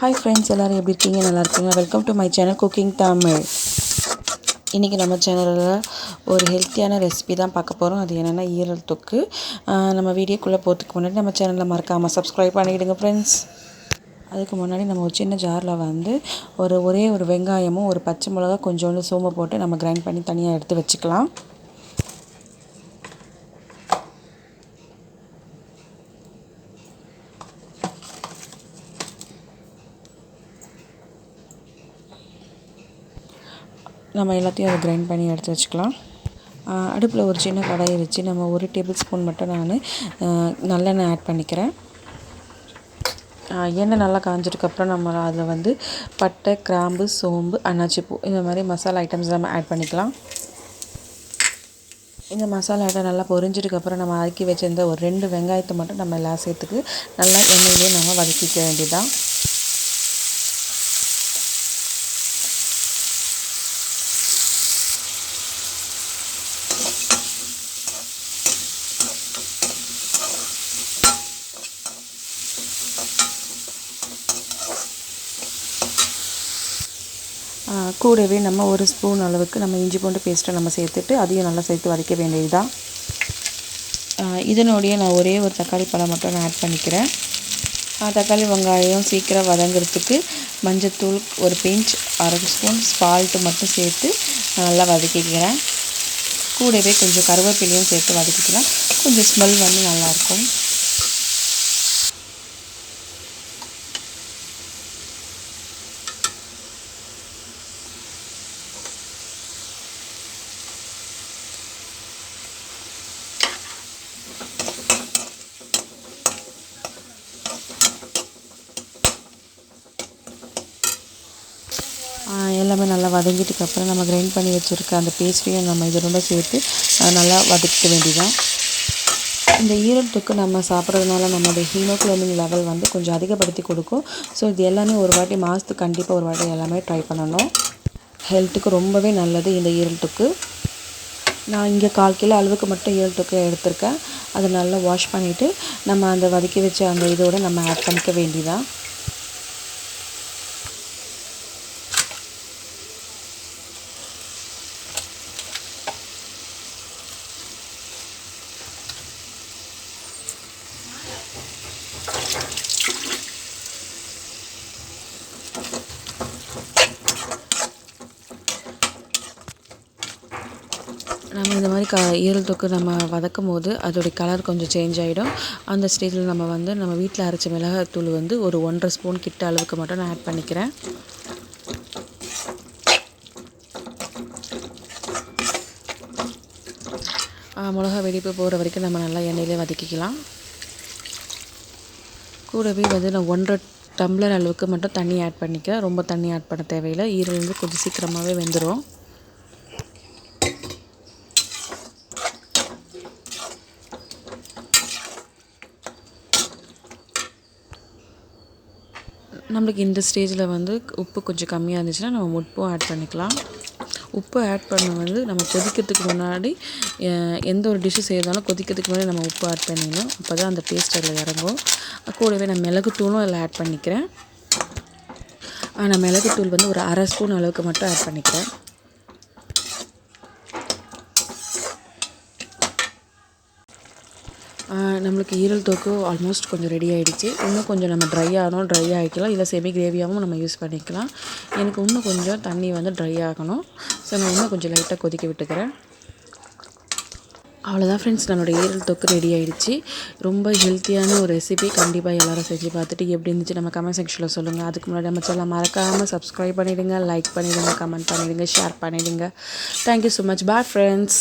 Hi friends, எல்லோரும் எப்படி இருக்கீங்க? நல்லா இருக்கீங்க? Welcome to my channel cooking Tamil. இன்றைக்கி நம்ம சேனலில் ஒரு ஹெல்த்தியான ரெசிபி தான் பார்க்க போகிறோம். அது என்னென்னா ஈரல் தொக்கு. நம்ம வீடியோக்குள்ளே போகிறதுக்கு முன்னாடி நம்ம சேனலில் மறக்காமல் சப்ஸ்கிரைப் பண்ணிவிடுங்க ஃப்ரெண்ட்ஸ். அதுக்கு முன்னாடி நம்ம ஒரு சின்ன ஜாரில் வந்து ஒரே ஒரு வெங்காயமும் ஒரு பச்சை மிளகா கொஞ்சோண்டு சோம்பு போட்டு நம்ம கிரைண்ட் பண்ணி தனியாக எடுத்து வச்சுக்கலாம். நம்ம எல்லாத்தையும் அதை கிரைண்ட் பண்ணி எடுத்து வச்சுக்கலாம். அடுப்பில் ஒரு சின்ன கடாயை வச்சு நம்ம 1 டேபிள் ஸ்பூன் மட்டும் நான் நல்லெண்ணெய் ஆட் பண்ணிக்கிறேன். எண்ணெய் நல்லா காஞ்சதுக்கப்புறம் நம்ம அதில் வந்து பட்டை, கிராம்பு, சோம்பு, அன்னாச்சிப்பூ இந்த மாதிரி மசாலா ஐட்டம்ஸ் நம்ம ஆட் பண்ணிக்கலாம். இந்த மசாலா ஐட்டம் நல்லா பொரிஞ்சதுக்கப்புறம் நம்ம அரைக்கி வச்சிருந்த ஒரு 2 வெங்காயத்தை மட்டும் நம்ம எல்லாம் சேர்த்துக்கு நல்லா எண்ணெயிலே நம்ம வதக்கிக்க வேண்டியதான். கூடவே நம்ம 1 ஸ்பூன் அளவுக்கு நம்ம இஞ்சி பூண்டு பேஸ்ட்டை நம்ம சேர்த்துட்டு அதையும் நல்லா சேர்த்து வதக்க வேண்டியதுதான். இதனுடைய நான் ஒரே ஒரு தக்காளி பழம் மட்டும் நான் ஆட் பண்ணிக்கிறேன். தக்காளி வெங்காயம் சீக்கிரம் வதங்கிறதுக்கு மஞ்சத்தூள் ஒரு பிஞ்ச், 1/2 ஸ்பூன் சால்ட்டு மட்டும் சேர்த்து நல்லா வதக்கிக்கிறேன். கூடவே கொஞ்சம் கருவேப்பிலையும் சேர்த்து வதக்கிக்கலாம். கொஞ்சம் ஸ்மெல் வந்து நல்லாயிருக்கும். எல்லாமே நல்லா வதங்கிட்டுக்கப்புறம் நம்ம கிரைண்ட் பண்ணி வச்சுருக்க அந்த பேஸ்ட்டையும் நம்ம இதோட சேர்த்து நல்லா வதக்க வேண்டியதான். இந்த ஈரல் தொக்கு நம்ம சாப்பிட்றதுனால நம்மளுடைய ஹீமோகுளோபின் லெவல் வந்து கொஞ்சம் அதிகப்படுத்தி கொடுக்கும். ஸோ இது எல்லாமே ஒரு வாட்டி மாதத்துக்கு கண்டிப்பாக ஒரு வாட்டி எல்லாமே ட்ரை பண்ணணும். ஹெல்த்துக்கு ரொம்பவே நல்லது இந்த ஈரல் தொக்கு. நான் இங்கே 1/4 கிலோ அளவுக்கு மட்டும் ஈரல் தொக்கு எடுத்திருக்கேன். அதை நல்லா வாஷ் பண்ணிவிட்டு நம்ம அந்த வதக்கி வச்ச அந்த இதோடு நம்ம ஆட் பண்ணிக்க வேண்டியதான். நம்ம இந்த மாதிரி ஈரல் தொக்கு நம்ம வதக்கும் போது அதோடைய கலர் கொஞ்சம் சேஞ்ச் ஆகிடும். அந்த ஸ்டேஜில் நம்ம வீட்டில் அரைச்ச மிளகாய்த்தூள் வந்து ஒரு 1/2 ஸ்பூன் கிட்ட அளவுக்கு மட்டும் நான் ஆட் பண்ணிக்கிறேன். மிளகா வெடிப்பு போகிற வரைக்கும் நம்ம நல்லா எண்ணெயிலே வதக்கிக்கலாம். கூடவே வந்து நான் 1.5 டம்ளர் அளவுக்கு மட்டும் தண்ணி ஆட் பண்ணிக்கிறேன். ரொம்ப தண்ணி ஆட் பண்ண தேவையில்லை. ஈரல் வந்து கொஞ்சம் சீக்கிரமாகவே வெந்துடும். நம்மளுக்கு இந்த ஸ்டேஜில் வந்து உப்பு கொஞ்சம் கம்மியாக இருந்துச்சுன்னா நம்ம உப்பும் ஆட் பண்ணிக்கலாம். உப்பு ஆட் பண்ண வந்து நம்ம கொதிக்கிறதுக்கு முன்னாடி எந்த ஒரு டிஷ்ஷு செய்தாலும் கொதிக்கிறதுக்கு முன்னாடி நம்ம உப்பு ஆட் பண்ணிடணும். அப்போ தான் அந்த டேஸ்ட் அதில் இறங்கும். கூடவே நான் மிளகுத்தூளும் அதில் ஆட் பண்ணிக்கிறேன். நான் மிளகுத்தூள் வந்து ஒரு 1/2 ஸ்பூன் அளவுக்கு மட்டும் ஆட் பண்ணிக்கிறேன். நம்மளுக்கு ஈரல் தொக்கு ஆல்மோஸ்ட் கொஞ்சம் ரெடி ஆகிடுச்சு. இன்னும் கொஞ்சம் நம்ம ட்ரை ஆகிக்கலாம். இல்லை செமி கிரேவியாகவும் நம்ம யூஸ் பண்ணிக்கலாம். எனக்கு இன்னும் கொஞ்சம் தண்ணி வந்து ட்ரை ஆகணும். ஸோ நான் இன்னும் கொஞ்சம் லைட்டாக கொதிக்க விட்டுக்கிறேன். அவ்வளோதான் ஃப்ரெண்ட்ஸ், நம்மளோட ஈரல் தொக்கு ரெடி ஆகிடுச்சு. ரொம்ப ஹெல்த்தியான ஒரு ரெசிபி. கண்டிப்பாக எல்லோரும் செஞ்சு பார்த்துட்டு எப்படி இருந்துச்சு நம்ம கமெண்ட் செக்ஷனில் சொல்லுங்கள். அதுக்கு முன்னாடி நம்ம சேனலை மறக்காமல் சப்ஸ்கிரைப் பண்ணிவிடுங்க, லைக் பண்ணிவிடுங்க, கமெண்ட் பண்ணிவிடுங்க, ஷேர் பண்ணிவிடுங்க. Thank you so much. Bye friends.